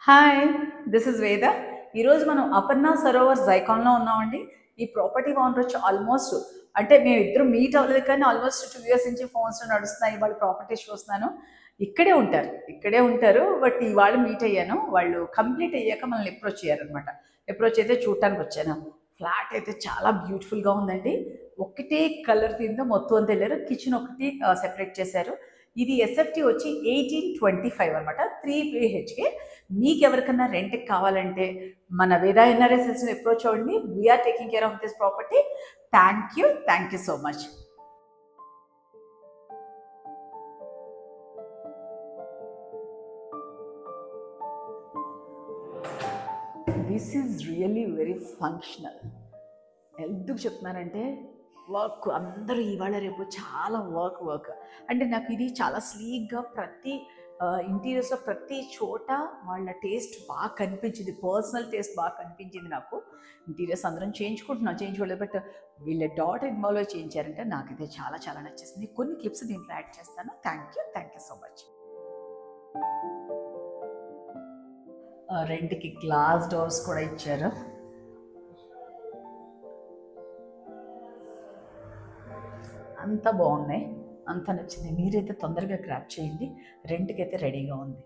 Hi, this is వేద. ఈరోజు మనం అపర్ణ సరోవర్ జైకాన్లో ఉన్నామండి. ఈ ప్రాపర్టీ ఓనర్ వచ్చి ఆల్మోస్ట్ అంటే మేము ఇద్దరు మీట్ అవ్వలేదు, కానీ ఆల్మోస్ట్ 2 years నుంచి ఫోన్స్ నడుస్తున్నాయి. వాళ్ళు ప్రాపర్టీ చూస్తున్నాను. ఇక్కడే ఉంటారు. బట్ ఇవాళ మీట్ అయ్యాను. వాళ్ళు కంప్లీట్ అయ్యాక మనల్ని అప్రోచ్ అయ్యారనమాట. అప్రోచ్ అయితే చూడటానికి వచ్చాను. ఫ్లాట్ అయితే చాలా బ్యూటిఫుల్గా ఉందండి. ఒకటే కలర్ కింద మొత్తం అంతా వెళ్ళారు. కిచెన్ ఒకటి సెపరేట్ చేశారు. ఇది ఎస్ఎఫ్టీ వచ్చి 1825 అనమాట. 3 BHK. మీకు ఎవరికన్నా రెంట్కి కావాలంటే మన వేదా ఎన్ఆర్ఎస్ఎస్ని అప్రోచ్ అవ్వండి. We're taking care of this property. Thank you so much. This is really very functional. ఎందుకు చెప్తున్నానంటే వర్క్ అందరూ ఇవాళ రేపు చాలా వర్క్ అంటే నాకు ఇది చాలా స్లీక్గా ప్రతి ఇంటీరియర్స్లో ప్రతి చోట వాళ్ళ టేస్ట్ బాగా కనిపించింది. పర్సనల్ టేస్ట్ బాగా కనిపించింది నాకు. ఇంటీరియర్స్ అందరం చేయించుకోలేదు, బట్ వీళ్ళ డాటర్ ఇన్వాల్వ్ చేయించారంటే నాకైతే చాలా చాలా నచ్చేసింది. కొన్ని క్లిప్స్ దీంట్లో యాడ్ చేస్తాను. Thank you so much. రెంట్కి గ్లాస్ డోర్స్ కూడా ఇచ్చారు. అంతా బాగున్నాయి, అంతా నచ్చింది. మీరైతే తొందరగా గ్రాప్ చేయండి. రెంట్కి అయితే రెడీగా ఉంది.